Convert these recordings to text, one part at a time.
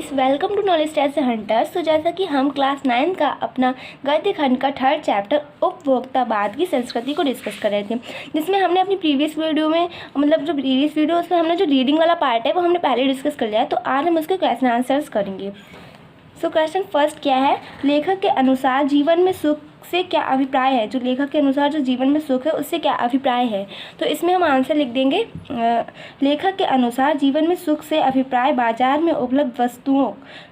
Guys, welcome to knowledge test hunters. तो जैसा कि हम क्लास 9 का अपना गद्य खंड का 3rd चैप्टर उपभोक्तावाद की संस्कृति को डिस्कस कर रहे थे, जिसमें हमने अपनी प्रीवियस वीडियो में उसमें हमने जो रीडिंग वाला पार्ट है वो हमने पहले डिस्कस कर लिया। तो आज हम उसके क्वेश्चन आंसर्स करेंगे। सो क्वेश्चन फर्स्ट क्या है, लेखक के अनुसार जीवन में सुख से क्या अभिप्राय है। जो लेखक के अनुसार जो जीवन में सुख है उससे क्या अभिप्राय है। तो इसमें हम आंसर लिख देंगे, लेखक के अनुसार जीवन में सुख से अभिप्राय बाजार में उपलब्ध वस्तुओं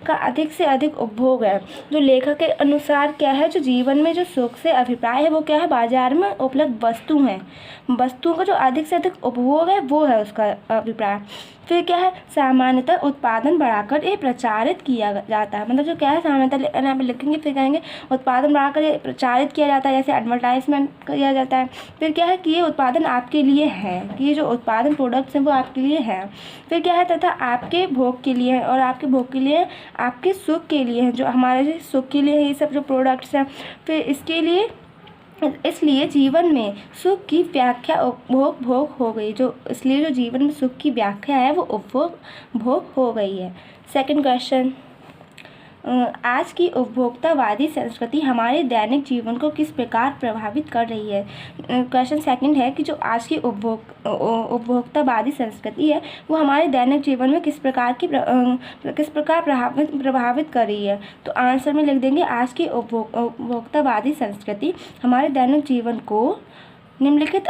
का अधिक से अधिक उपभोग है। जो लेखक के अनुसार क्या है, जो जीवन में जो सुख से अभिप्राय है वो क्या है, बाजार में उपलब्ध वस्तु हैं, वस्तुओं का जो अधिक से अधिक उपभोग है वो है उसका अभिप्राय। फिर क्या है, सामान्यतः उत्पादन बढ़ाकर ये प्रचारित किया जाता है। मतलब जो क्या है, सामान्यतः यहाँ पे लिखेंगे, फिर कहेंगे उत्पादन बढ़ाकर ये प्रचारित किया जाता है, जैसे एडवर्टाइजमेंट किया जाता है। फिर क्या है कि ये उत्पादन आपके लिए है, कि ये जो उत्पादन प्रोडक्ट्स हैं वो आपके लिए है। फिर क्या है, तथा आपके भोग के लिए है, और आपके भोग के लिए, आपके सुख के लिए है, जो हमारे सुख के लिए है ये सब जो प्रोडक्ट्स हैं। फिर इसके लिए, इसलिए जीवन में सुख की व्याख्या उपभोग भोग हो गई। इसलिए जो जीवन में सुख की व्याख्या है वो उपभोग भोग हो गई है। सेकंड क्वेश्चन, आज की उपभोक्तावादी संस्कृति हमारे दैनिक जीवन को किस प्रकार प्रभावित कर रही है। क्वेश्चन सेकंड है कि जो आज की उपभोक्तावादी संस्कृति है वो हमारे दैनिक जीवन में किस प्रकार प्रभावित कर रही है। तो आंसर में लिख देंगे, आज की उपभोक्तावादी संस्कृति हमारे दैनिक जीवन को निम्नलिखित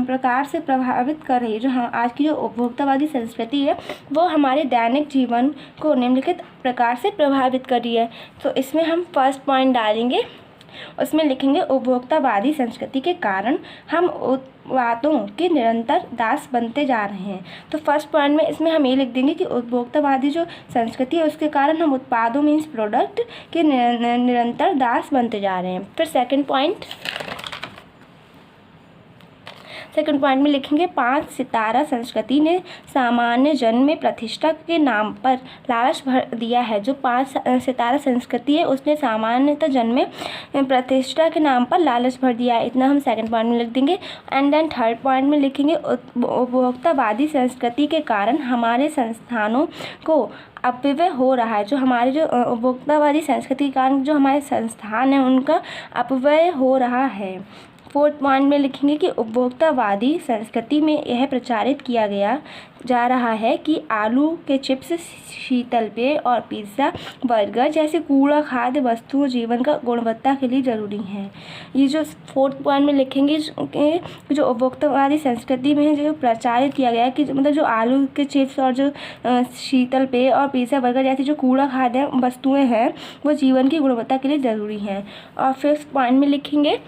प्रकार से प्रभावित कर रही है। जो आज की जो उपभोक्तावादी संस्कृति है वो हमारे दैनिक जीवन को निम्नलिखित प्रकार से प्रभावित कर रही है। तो इसमें हम फर्स्ट पॉइंट डालेंगे, उसमें लिखेंगे उपभोक्तावादी संस्कृति के कारण हम उत्पादों के निरंतर दास बनते जा रहे हैं। तो फर्स्ट पॉइंट में इसमें हम ये लिख देंगे कि उपभोक्तावादी जो संस्कृति है उसके कारण हम उत्पादों मीन्स प्रोडक्ट के निरंतर दास बनते जा रहे हैं। फिर सेकंड पॉइंट में लिखेंगे, 5 सितारा संस्कृति ने सामान्य जन में प्रतिष्ठा के नाम पर लालच भर दिया है। जो 5 सितारा संस्कृति है उसने सामान्यतः जन में प्रतिष्ठा के नाम पर लालच भर दिया है। इतना हम सेकंड पॉइंट में लिख देंगे। एंड देन थर्ड पॉइंट में लिखेंगे, उपभोक्तावादी संस्कृति के कारण हमारे संस्थानों को अपव्यय हो रहा है। जो हमारे जो उपभोक्तावादी संस्कृति के कारण जो हमारे संस्थान हैं उनका अपव्यय हो रहा है। फोर्थ पॉइंट में लिखेंगे कि उपभोक्तावादी संस्कृति में यह प्रचारित किया जा रहा है कि आलू के चिप्स, शीतल पेय और पिज़्ज़ा, बर्गर जैसे कूड़ा खाद्य वस्तुओं जीवन का गुणवत्ता के लिए ज़रूरी हैं। ये जो फोर्थ पॉइंट में लिखेंगे कि जो उपभोक्तावादी संस्कृति में जो प्रचारित किया गया है कि मतलब जो आलू के चिप्स और जो शीतल पेय और पिज़्ज़ा बर्गर जैसी जो कूड़ा खाद्य वस्तुएँ हैं वो जीवन की गुणवत्ता के लिए ज़रूरी हैं। और फिफ्थ पॉइंट में लिखेंगे,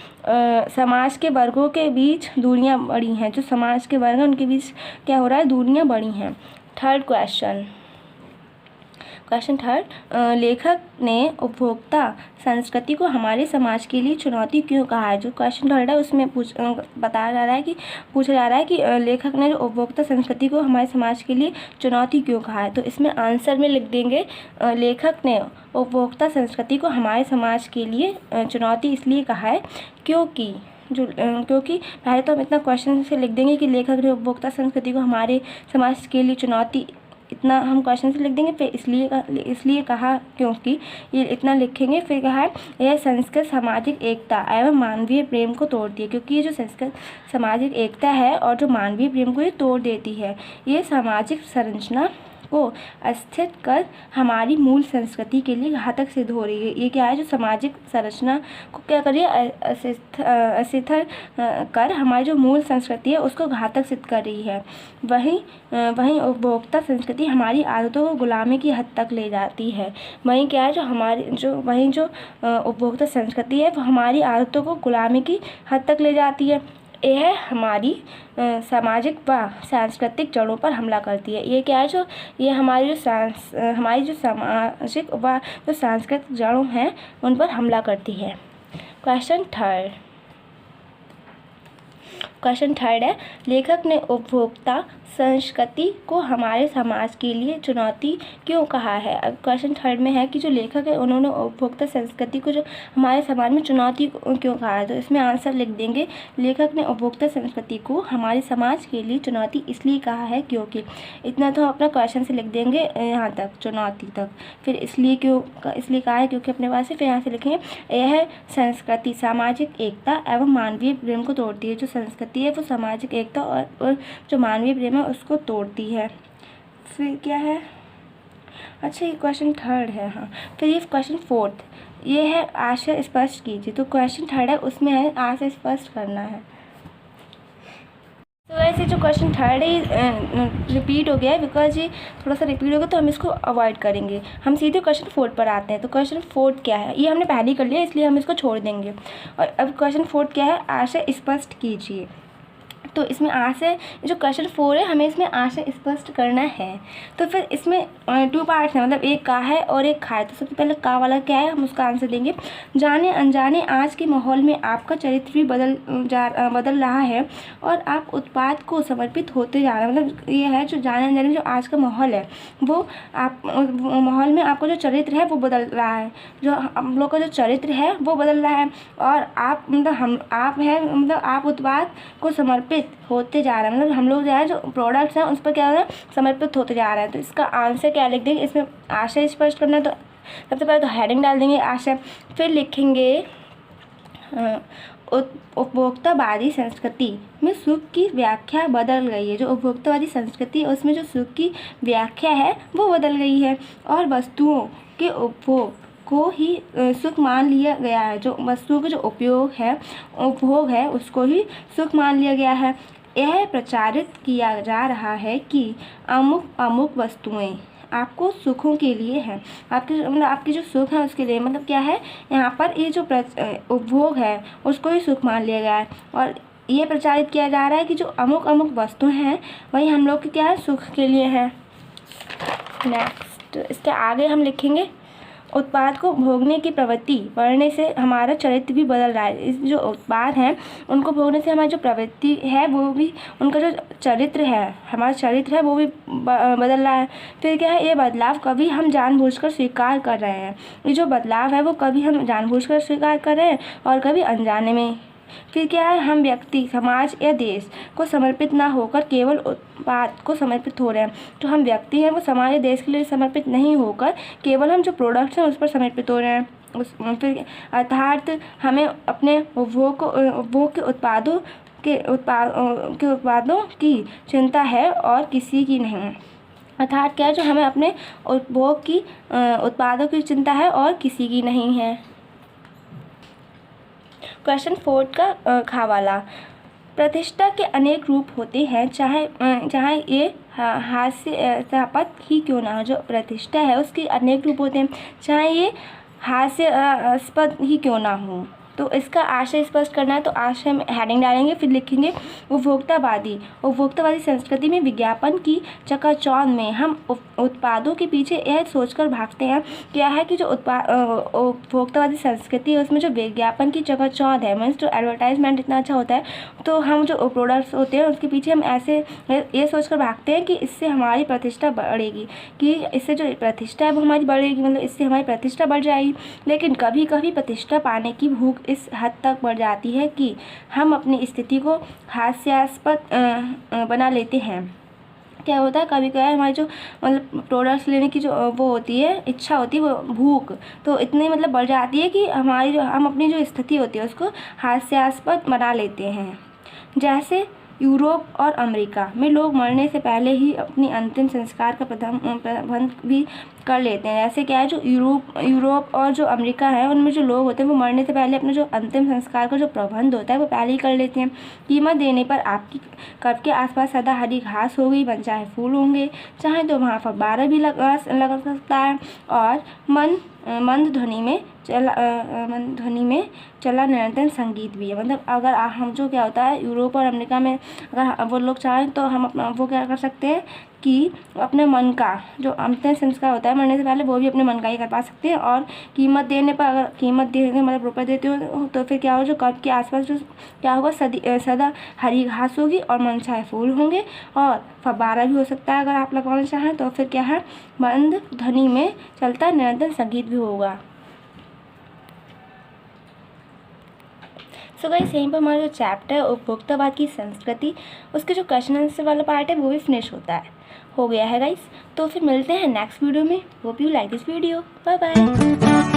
समाज के वर्गों के बीच दूरियां बढ़ी हैं। जो समाज के वर्ग हैं उनके बीच क्या हो रहा है, दूरियां बढ़ी हैं। थर्ड क्वेश्चन थर्ड, लेखक ने उपभोक्ता संस्कृति को हमारे समाज के लिए चुनौती क्यों कहा है। जो क्वेश्चन थर्ड है उसमें पूछा जा रहा है कि लेखक ने जो उपभोक्ता संस्कृति को हमारे समाज के लिए चुनौती क्यों कहा है। तो इसमें आंसर में लिख देंगे, लेखक ने उपभोक्ता संस्कृति को हमारे समाज के लिए चुनौती इसलिए कहा है क्योंकि पहले तो हम इतना क्वेश्चन से लिख देंगे कि लेखक ने उपभोक्ता संस्कृति को हमारे समाज के लिए चुनौती, इतना हम क्वेश्चन से लिख देंगे। फिर इसलिए कहा क्योंकि, ये इतना लिखेंगे। फिर कहा है, यह संस्कृत सामाजिक एकता एवं मानवीय प्रेम को तोड़ती है। क्योंकि ये जो संस्कृत सामाजिक एकता है और जो मानवीय प्रेम को ये तोड़ देती है। ये सामाजिक संरचना को अस्थिर कर हमारी मूल संस्कृति के लिए घातक सिद्ध हो रही है। ये क्या है, जो सामाजिक संरचना को क्या कर रही है, अस्थिर कर हमारी जो मूल संस्कृति है उसको घातक सिद्ध कर रही है। वहीं उपभोक्ता संस्कृति हमारी आदतों को गुलामी की हद तक ले जाती है। वहीं क्या है, जो उपभोक्ता संस्कृति है वो हमारी आदतों को गुलामी की हद तक ले जाती है। यह हमारी सामाजिक व सांस्कृतिक जड़ों पर हमला करती है। ये क्या है, ये हमारी जो सामाजिक व जो सांस्कृतिक जड़ों हैं उन पर हमला करती है। क्वेश्चन क्वेश्चन थर्ड है, लेखक ने उपभोक्ता संस्कृति को हमारे समाज के लिए चुनौती क्यों कहा है। अब क्वेश्चन थर्ड में है कि जो लेखक है उन्होंने उपभोक्ता संस्कृति को जो हमारे समाज में चुनौती क्यों कहा है। तो इसमें आंसर लिख देंगे, लेखक ने उपभोक्ता संस्कृति को हमारे समाज के लिए चुनौती इसलिए कहा है क्योंकि। इतना तो अपना क्वेश्चन से लिख देंगे यहाँ तक, चुनौती तक। फिर इसलिए कहा है क्योंकि अपने पास से। फिर यहाँ से लिखेंगे, यह संस्कृति सामाजिक एकता एवं मानवीय प्रेम को तोड़ती है। जो संस्कृति है वो सामाजिक एकता और जो मानवीय प्रेम है उसको तोड़ती है। फिर क्या है, अच्छा ये क्वेश्चन थर्ड है। हाँ, फिर ये क्वेश्चन फोर्थ, ये है आशय स्पष्ट कीजिए। तो क्वेश्चन थर्ड है उसमें है आशय स्पष्ट करना है। तो वैसे जो क्वेश्चन थर्ड है रिपीट हो गया है, बिकॉज ये थोड़ा सा रिपीट हो गया तो हम इसको अवॉइड करेंगे। हम सीधे क्वेश्चन फोर्थ पर आते हैं। तो क्वेश्चन फोर्थ क्या है, ये हमने पहले ही कर लिया इसलिए हम इसको छोड़ देंगे। और अब क्वेश्चन फोर्थ क्या है, आशय स्पष्ट कीजिए। तो इसमें आशय, जो क्वेश्चन 4 है हमें इसमें आशय स्पष्ट करना है। तो फिर इसमें 2 पार्ट्स हैं, मतलब एक का है और एक खा है। तो सबसे पहले का वाला क्या है, हम उसका आंसर देंगे। जाने अनजाने आज के माहौल में आपका चरित्र भी बदल रहा है और आप उत्पाद को समर्पित होते जा रहे हैं। मतलब ये है जो जाने अनजाने जो आज का माहौल है वो आप माहौल में आपका जो चरित्र है वो बदल रहा है। जो हम लोग का जो चरित्र है वो बदल रहा है और आप मतलब आप उत्पाद को समर्पित होते जा रहे हैं। मतलब हम लोग जो है जो प्रोडक्ट्स हैं उस पर क्या हो रहा है, समर्पित होते जा रहे हैं। तो इसका आंसर क्या लिख देंगे, इसमें आशय स्पष्ट करना है। तो सबसे पहले तो हेडिंग डाल देंगे आशय, फिर लिखेंगे उपभोक्तावादी संस्कृति में सुख की व्याख्या बदल गई है। जो उपभोक्तावादी संस्कृति है उसमें जो सुख की व्याख्या है वो बदल गई है और वस्तुओं के उपभोग को ही सुख मान लिया गया है। जो वस्तुओं का जो उपभोग है उसको ही सुख मान लिया गया है। यह प्रचारित किया जा रहा है कि अमुक वस्तुएं आपको सुखों के लिए हैं, आपके जो सुख है उसके लिए। मतलब क्या है, यहाँ पर ये जो उपभोग है उसको ही सुख मान लिया गया है और ये प्रचारित किया जा रहा है कि जो अमुक वस्तुएं हैं वही हम लोग के क्या है, सुख के लिए है। नेक्स्ट, इसके आगे हम लिखेंगे, उत्पाद को भोगने की प्रवृत्ति बढ़ने से हमारा चरित्र भी बदल रहा है। इस जो उत्पाद हैं उनको भोगने से हमारी जो प्रवृत्ति है वो भी, उनका जो चरित्र है, हमारा चरित्र है वो भी बदल रहा है। फिर क्या है, ये बदलाव कभी हम जानबूझकर स्वीकार कर रहे हैं। ये जो बदलाव है वो कभी हम जानबूझकर स्वीकार कर रहे हैं और कभी अनजाने में। फिर क्या है, हम व्यक्ति, समाज या देश को समर्पित ना होकर केवल उत्पाद को समर्पित हो रहे हैं। जो हम व्यक्ति हैं वो समाज या देश के लिए समर्पित नहीं होकर केवल हम जो प्रोडक्ट्स हैं उस पर समर्पित हो रहे हैं। फिर अर्थात हमें अपने उपभोग के उत्पादों की चिंता है और किसी की नहीं। अर्थात क्या है, जो हमें अपने उपभोग की उत्पादों की चिंता है और किसी की नहीं है। क्वेश्चन 4 का खा वाला, प्रतिष्ठा के अनेक रूप होते हैं, चाहे ये हास्यास्पद ही क्यों ना हो। जो प्रतिष्ठा है उसके अनेक रूप होते हैं, चाहे ये हास्यास्पद ही क्यों ना हो। तो इसका आशय स्पष्ट करना है। तो आशय में हेडिंग डालेंगे, फिर लिखेंगे उपभोक्तावादी संस्कृति में विज्ञापन की चकाचौंध में हम उत्पादों के पीछे यह सोचकर भागते हैं क्या है कि जो उपभोक्तावादी संस्कृति है उसमें जो विज्ञापन की चकाचौंध है, मीन्स जो एडवर्टाइजमेंट इतना अच्छा होता है, तो हम जो प्रोडक्ट्स होते हैं उसके पीछे हम ऐसे ये सोचकर भागते हैं कि इससे हमारी प्रतिष्ठा बढ़ेगी, कि इससे जो प्रतिष्ठा है वो हमारी बढ़ेगी, मतलब इससे हमारी प्रतिष्ठा बढ़ जाएगी। लेकिन कभी कभी प्रतिष्ठा पाने की भूख इस हद तक बढ़ जाती है कि हम अपनी स्थिति को हास्यास्पद बना लेते हैं। क्या होता है, कभी कभी हमारी जो मतलब प्रोडक्ट्स लेने की जो वो होती है, इच्छा होती है, वो भूख तो इतनी मतलब बढ़ जाती है कि हम अपनी जो स्थिति होती है उसको हास्यास्पद बना लेते हैं। जैसे यूरोप और अमेरिका में लोग मरने से पहले ही अपनी अंतिम संस्कार का प्रबंध भी कर लेते हैं। ऐसे क्या है, जो यूरोप और जो अमेरिका है उनमें जो लोग होते हैं वो मरने से पहले अपना जो अंतिम संस्कार का जो प्रबंध होता है वो पहले ही कर लेते हैं। कीमत देने पर आपकी कब्र के आसपास सदा हरी घास होगी, बन चाहे फूल होंगे, चाहे तो वहाँ फव्वारा भी लगा सकता है और मंद ध्वनि में ध्वनि में चला निरंतर संगीत भी है। मतलब अगर हम जो क्या होता है यूरोप और अमेरिका में अगर वो लोग चाहें तो हम अपना वो क्या कर सकते हैं कि अपने मन का जो अंतिम संस्कार होता है मरने से पहले वो भी अपने मन का ही कर पा सकते हैं। और कीमत देने पर अगर कीमत देने मतलब रुपये देते हो तो फिर क्या हो, जो कब्र के आसपास जो क्या होगा सदा हरी घास होगी और मनचाहे फूल होंगे और फव्वारा भी हो सकता है अगर आप लगवाना चाहें तो। फिर क्या है, मंद ध्वनि में चलता निरंतर संगीत भी होगा। सो गाइस यहीं पर हमारा जो चैप्टर है उपभोक्तावाद की संस्कृति उसके जो क्वेश्चन आंसर वाला पार्ट है वो भी फिनिश हो गया है गाइस। तो फिर मिलते हैं नेक्स्ट वीडियो में। Hope you like this video. Bye bye.